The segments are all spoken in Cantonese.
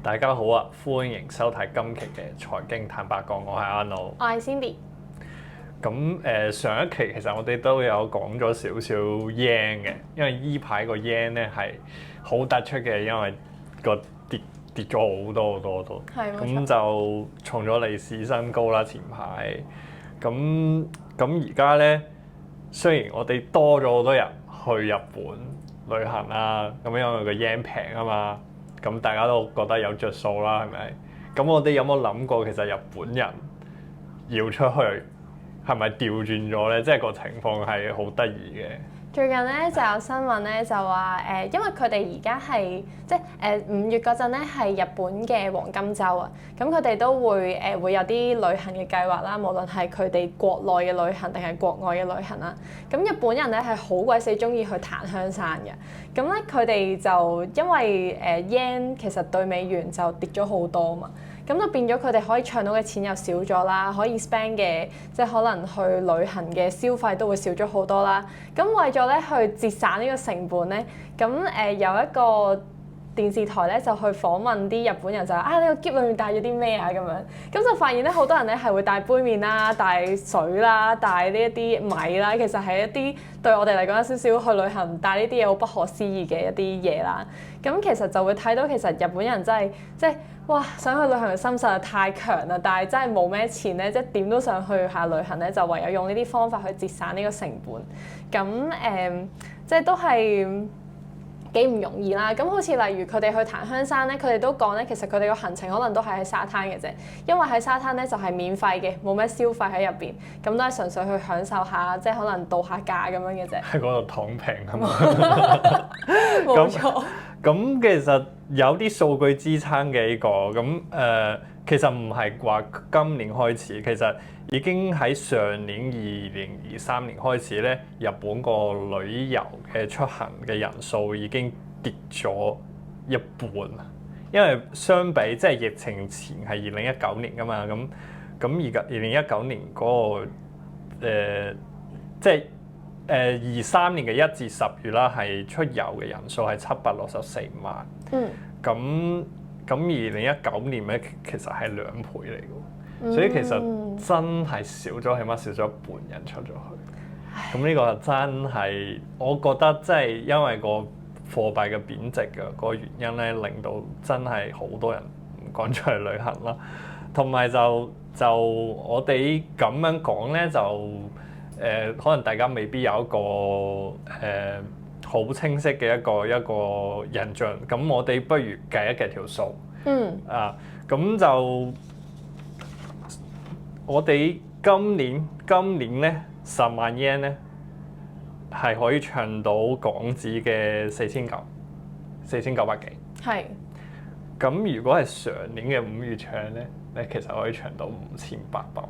大家好啊，歡迎收睇今期嘅財經坦白講，我係阿 No。我係 Cindy。咁上一期其實我哋都有講咗少少 yen 嘅，因為依排個 yen 咧係好突出嘅，因為個跌咗好多好多好多，咁就創咗歷史新高啦前排。咁而家咧，雖然我哋多咗好多人去日本旅行啦，咁因為個 yen 平啊嘛。咁大家都覺得有着數啦，係咪？咁我哋有冇諗過其實日本人要出去係咪調轉咗咧？即係個情況係好得意嘅。最近咧就有新聞咧就話因為佢哋而家係即係5月嗰陣咧係日本嘅黃金週啊，咁佢哋都會有啲旅行嘅計劃啦，無論係佢哋國內嘅旅行定係國外嘅旅行啦。咁日本人咧係好鬼死中意去檀香山嘅，咁咧佢哋就因為yen 其實對美元就跌咗好多嘛。咁就變咗佢哋可以搶到嘅錢又少咗啦，可以 spend 嘅即係可能去旅行嘅消費都會少咗好多啦。咁為咗咧去節省呢個成本咧，咁有一個電視台咧就去訪問啲日本人就話啊，你個篋裏面帶咗啲咩啊咁樣，咁就發現咧好多人咧係會帶杯麵啦、帶水啦、帶呢一啲米啦，其實係一啲對我哋嚟講有少少去旅行帶呢啲嘢好不可思議嘅一啲嘢啦。咁其實就會睇到其實日本人真係即係哇想去旅行嘅心實在太強啦，但係真係冇咩錢咧，即係點都想去下旅行咧，就唯有用呢啲方法去節省呢個成本。咁即係都係幾唔容易啦，咁好似例如佢哋去檀香山咧，佢哋都講咧，其實佢哋個行程可能都係喺沙灘嘅啫，因為喺沙灘咧就係免費嘅，冇咩消費喺入邊，咁都係純粹去享受下，即係可能度下假咁樣嘅啫。喺嗰度躺平啊嘛，冇錯。咁其實有啲數據支撐嘅呢個，其實唔係話今年開始，其實已經喺上年2023年開始咧，日本個旅遊嘅出行嘅人數已經跌咗一半。因為相比即係疫情前係2019年㗎嘛，咁而家2019年嗰個即係23年嘅1至10月啦，係出遊嘅人數係764萬。咁2019年咧，其實係2倍嚟嘅，所以其實真係少咗，起碼少咗一半人出咗去。咁呢個真係，我覺得即係因為個貨幣嘅貶值嘅個原因咧，令到真係好多人唔敢出去旅行啦。同埋就我哋咁樣講咧，就可能大家未必有一個好清晰嘅一個印象，咁我哋不如計一計條數。咁就我哋今年咧10萬 yen 咧係可以唱到港紙嘅4900幾。係。咁如果係上年嘅5月唱咧，你其實可以唱到5800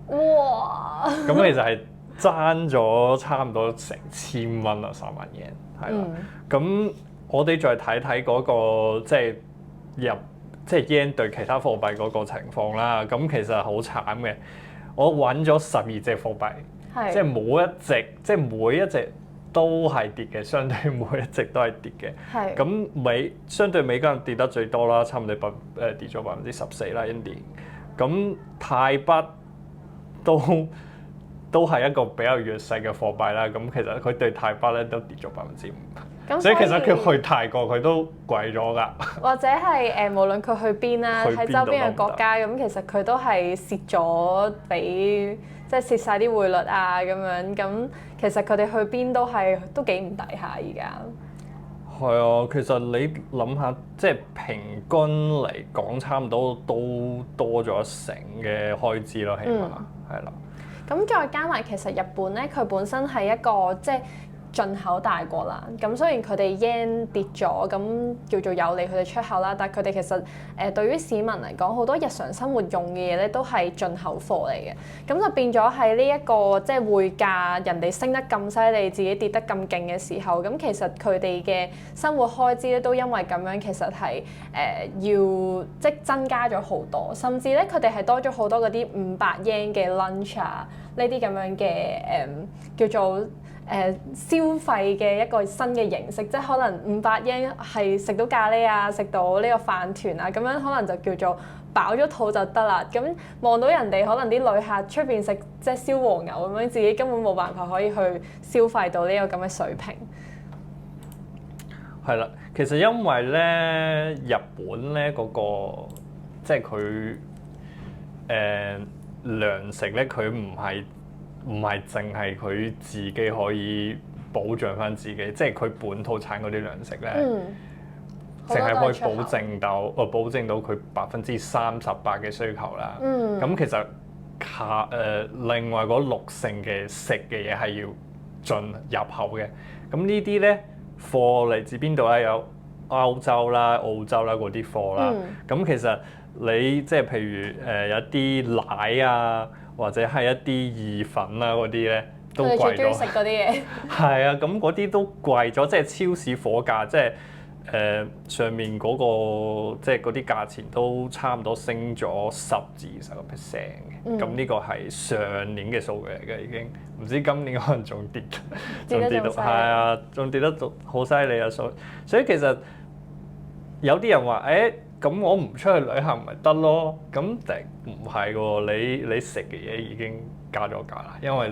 蚊。哇！咁其實係爭咗差唔多成1000蚊啊，3萬 yen 係啦。咁我哋再睇睇嗰個即係 yen 對其他貨幣嗰個情況啦。咁其實好慘嘅，我揾咗12隻貨幣，即係每一隻都係跌嘅，相對每一隻都係跌嘅。咁相對美金跌得最多啦，差唔多跌咗14%啦，Yen。咁泰幣都係一個比較弱勢嘅貨幣啦，咁其實佢對泰幣咧都跌咗5%，所以其實佢去泰國佢都貴咗㗎。或者係無論佢去邊啦，喺周邊嘅國家咁，其實佢都係蝕咗俾即係蝕晒啲匯率啊咁樣，咁其實佢哋去邊都幾唔抵下而家。係啊，其實你諗下，即係平均嚟講，差唔多都多咗1成嘅開支咯，起碼係啦。咁再加埋，其實日本咧，佢本身係一個即係進口大國啦，咁雖然佢哋 yen 跌咗，咁叫做有利佢哋出口啦，但係佢哋其實對於市民嚟講，好多日常生活用嘅嘢咧都係進口貨嚟嘅，咁就變咗喺呢一個即係匯價人哋升得咁犀利，自己跌得咁勁嘅時候，咁其實佢哋嘅生活開支咧都因為咁樣其實係要即增加咗好多，甚至咧佢哋係多咗好多嗰啲500 yen 嘅 lunch 啊，呢啲咁樣嘅叫做消費嘅一個新嘅形式，即係可能500 yen 係食到咖喱啊，食到呢個飯團啊，咁樣可能就叫做飽咗肚就得啦。咁望到人哋可能啲旅客出邊食即係燒和牛咁樣，自己根本冇辦法可以去消費到呢個咁嘅水平。係啦，其實因為咧日本咧嗰個即係佢糧食咧，佢唔係淨係佢自己可以保障翻自己，即係佢本土產嗰啲糧食咧，淨係可以保證到佢38%嘅需求啦。咁其實另外嗰60%嘅食嘅嘢係要進入口嘅。咁呢啲咧貨嚟自邊度咧？有歐洲啦、澳洲啦嗰啲貨啦。咁其實你即係譬如有啲奶啊，或者係一啲意粉啊嗰啲咧，都貴咗。佢哋最中意食嗰啲嘢。係啊，咁嗰啲都貴咗，即係超市貨價，即係上面嗰個即係嗰啲價錢都差唔多升咗10至20%嘅。咁呢個係上年嘅數據嚟嘅，已經唔知今年可能仲跌到，係啊，仲跌得好犀利啊！所以其實有啲人話咁我唔出去旅行咪得咯？咁定唔係喎？你食嘅嘢已經加咗價啦，因為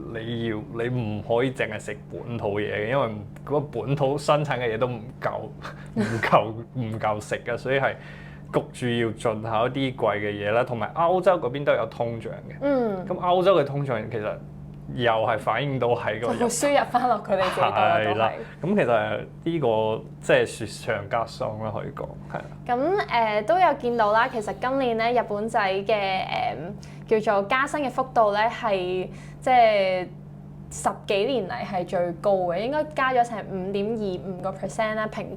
你唔可以淨係食本土嘢嘅，因為嗰個本土生產嘅嘢都唔夠食嘅，所以係焗住要進口一啲貴嘅嘢啦。同埋歐洲嗰邊都有通脹嘅，咁歐洲嘅通脹其實又係反映到喺個就會輸入翻落佢哋自己度都係。咁其實呢個即係雪上加霜啦，可以講係啦。咁都有見到啦，其實今年咧日本仔嘅叫做加薪嘅幅度咧係即係10幾年嚟係最高嘅，應該加咗成5.25% 啦平均。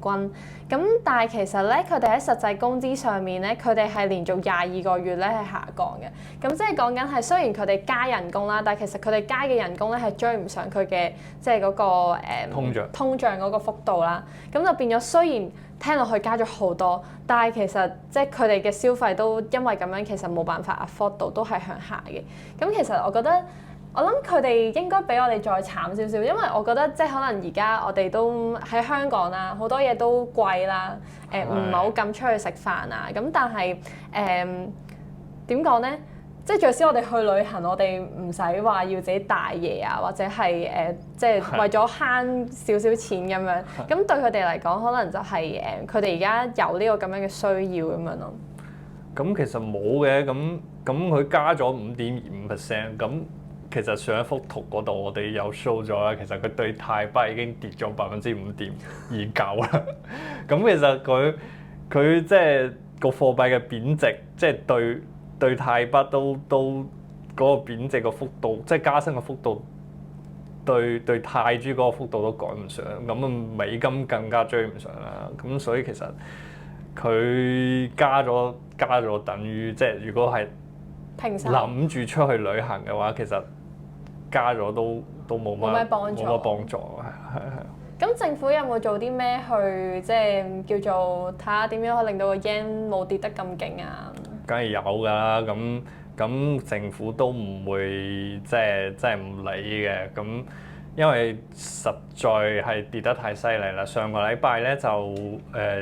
咁但係其實咧，佢哋喺實際工資上面咧，佢哋係連續22個月咧係下降嘅。咁即係講緊係雖然佢哋加人工啦，但係其實佢哋加嘅人工咧係追唔上佢嘅即係嗰個通脹嗰個幅度啦。咁就變咗雖然聽落去加咗好多，但係其實即係佢哋嘅消費都因為咁樣其實冇辦法 afford 到，都係向下嘅。咁其實我覺得。我諗佢哋應該比我哋再慘少少，因為我覺得即係可能而家我哋都喺香港啦，好多嘢都貴啦，唔係好敢出去食飯啊。咁但係點講咧？即係最少我哋去旅行，我哋唔使話要自己帶嘢啊，或者係即係為咗慳少少錢咁樣。咁對佢哋嚟講，可能就係佢哋而家有呢個咁樣嘅需要咁樣咯。咁其實冇嘅，咁佢加咗5.25%，咁。其實上一幅圖嗰度我哋有 show 咗啦，其實佢對泰幣已經跌咗5.29%啦。咁其實佢即係個貨幣嘅貶值，即係對泰幣都嗰個貶值嘅幅度，即係加薪嘅幅度，對泰銖嗰個幅度都趕唔上。咁美金更加追唔上啦。咁所以其實佢加咗等於即係如果係諗住出去旅行嘅話，其實加咗都冇乜幫助，係。咁政府有冇做啲咩去即係叫做睇下點樣可以令到個 yen 冇跌得咁勁啊？梗係有㗎啦，咁政府都唔會即係唔理嘅，咁因為實在係跌得太犀利啦。上個禮拜咧就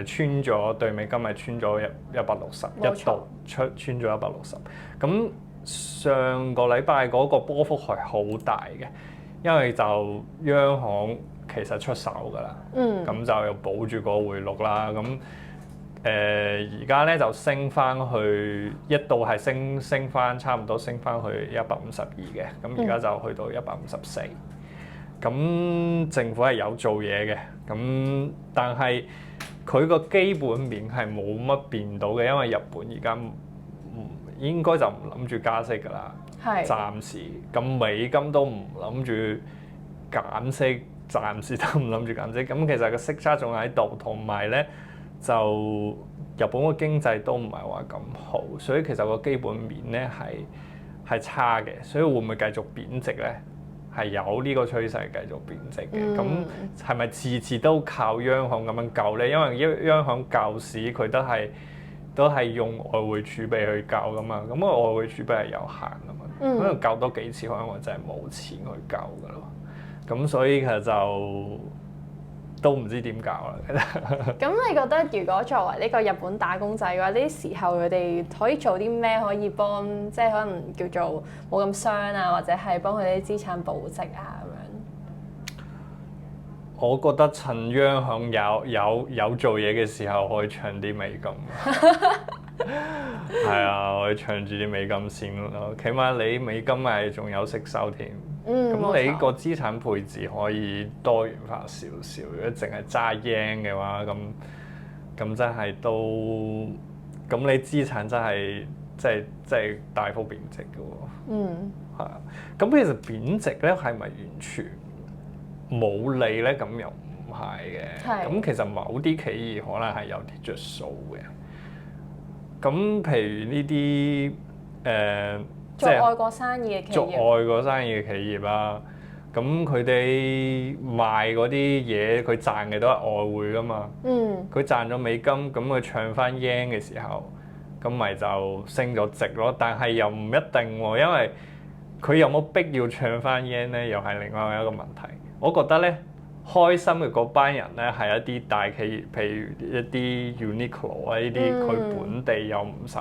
穿咗對美金係穿咗160，一度穿咗160。咁上個禮拜嗰個波幅係好大嘅，因為就央行其實出手㗎啦，咁就要保住個匯率啦。咁而家咧就升翻去，一度係升翻差唔多升翻去152嘅，咁而家就去到154。咁政府係有做嘢嘅，咁但係佢個基本面係冇乜變到嘅，因為日本而家應該就唔諗住加息㗎啦，暫時。咁美金都唔諗住減息，暫時都唔諗住減息。咁其實個息差仲喺度，同埋咧就日本個經濟都唔係話咁好，所以其實個基本面咧係差嘅。所以會唔會繼續貶值咧？係有呢個趨勢繼續貶值嘅。咁係咪次次都靠央行咁樣救咧？因為央行救市佢都係用外匯儲備去救㗎嘛，咁個外匯儲備係有限㗎嘛，可能救多幾次可能我真係冇錢去救㗎咯。咁所以其實就都唔知點搞啦。咁你覺得如果作為呢個日本打工仔嘅話，呢啲時候佢哋可以做啲咩可以幫，即係可能叫做冇咁傷啊，或者係幫佢啲資產保值啊咁樣？我覺得趁央行有做嘢嘅時候，可以唱啲美金。係啊，我可以唱住啲美金先咯。起碼你美金係仲有息收添。咁你個資產配置可以多元化少少。如果淨係揸 yen 嘅話，咁真係都咁你資產真係即係大幅貶值嘅喎。係啊。咁其實貶值咧係咪完全冇利咧？咁又唔係嘅。咁其實某啲企業可能係有啲着數嘅。咁譬如呢啲做外國生意嘅企業，做外國生意嘅企業啦，咁佢哋賣嗰啲嘢，佢賺嘅都係外匯噶嘛。佢賺咗美金，咁佢唱翻 yen 嘅時候，咁咪就升咗值咯。但係又唔一定喎，因為佢有冇必要唱翻 yen 咧，又係另外一個問題。我覺得咧，開心嘅嗰班人咧係一啲大企業，譬如一啲 Uniqlo 啊呢啲，佢本地又唔使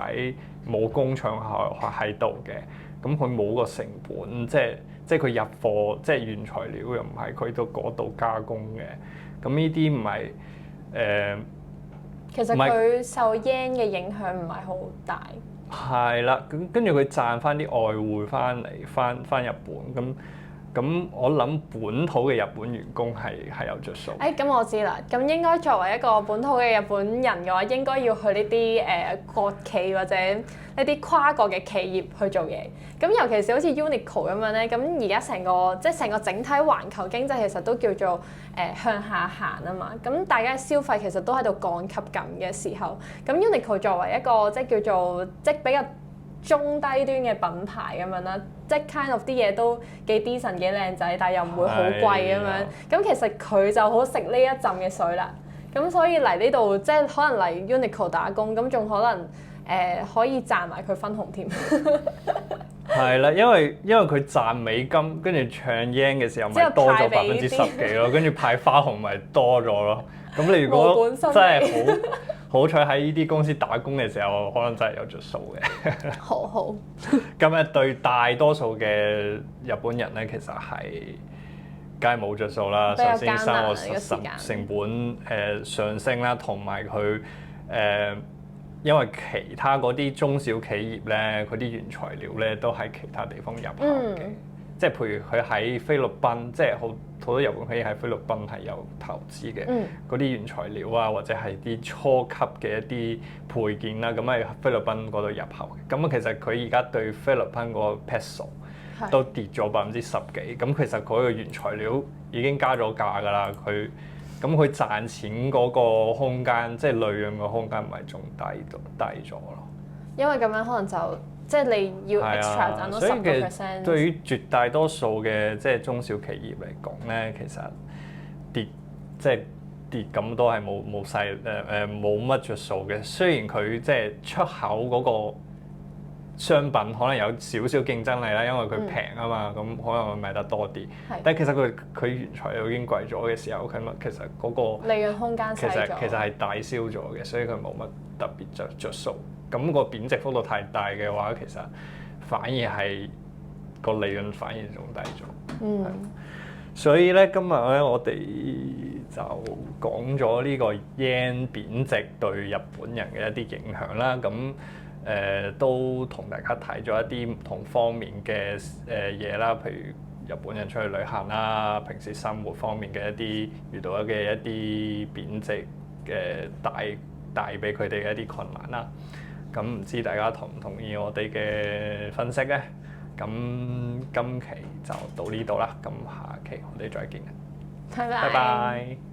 冇工廠喺度嘅，咁佢冇個成本，即係佢入貨，即係原材料又唔係佢到嗰度加工嘅，咁呢啲唔係其實佢受 yen 嘅影響唔係好大。係啦，咁跟住佢賺翻啲外匯翻嚟，翻日本咁我諗本土嘅日本員工係有着數。咁我知啦。咁應該作為一個本土嘅日本人嘅話，應該要去呢啲國企或者呢啲跨國嘅企業去做嘢。咁尤其是好似 Uniqlo 咁樣咧，咁而家成個整體環球經濟其實都叫做向下行啊嘛。咁大家嘅消費其實都喺度降級緊嘅時候，咁 Uniqlo 作為一個即係叫做即係比較中低端嘅品牌咁樣啦，即係 kind of 啲嘢都幾 decent 幾靚仔，但係又唔會好貴咁樣。咁其實佢就好食呢一浸嘅水啦。咁所以嚟呢度即係可能嚟 Uniqlo 打工，咁仲可能可以賺埋佢分紅添。係啦，因為佢賺美金，跟住唱 yen 嘅時候咪多咗10%幾咯，跟住派花紅咪多咗咯。咁你如果真係好彩喺呢啲公司打工嘅時候，可能真係有着數嘅。好。咁對大多數嘅日本人咧，其實係梗係冇着數啦。首先生活成本上升啦，同埋佢因為其他嗰啲中小企業咧，佢啲原材料咧都喺其他地方入口嘅。即係譬如佢喺菲律賓，即係好多日本企業喺菲律賓係有投資嘅，嗰啲原材料啊，或者係啲初級嘅一啲配件啦，咁喺菲律賓嗰度入口嘅。咁其實佢而家對菲律賓嗰個 peso 都跌咗10%幾，咁其實佢個原材料已經加咗價㗎啦。佢賺錢嗰個空間，即係利潤嘅空間，唔係仲低咗咯。因為咁樣可能就即係你要 extra 賺到10%。對於絕大多數嘅即係中小企業嚟講咧，其實跌咁多係冇乜着數嘅。雖然佢即係出口嗰個商品可能有少少競爭力啦，因為佢平啊嘛，咁可能會賣得多啲。但係其實佢原材料已經貴咗嘅時候，其實嗰個利潤空間細咗。其實係大燒咗嘅，所以佢冇乜特別着數。咁個貶值幅度太大嘅話，其實反而係個利潤反而仲低咗。所以咧，今日咧我哋就講咗呢個 yen 貶值對日本人嘅一啲影響啦。咁都同大家睇咗一啲唔同方面嘅嘢啦，譬如日本人出去旅行啦，平時生活方面嘅一啲遇到嘅一啲貶值嘅帶俾佢哋嘅一啲困難啦。咁唔知大家同唔同意我哋嘅分析咧？咁今期就到呢度啦，咁下期我哋再見。拜拜。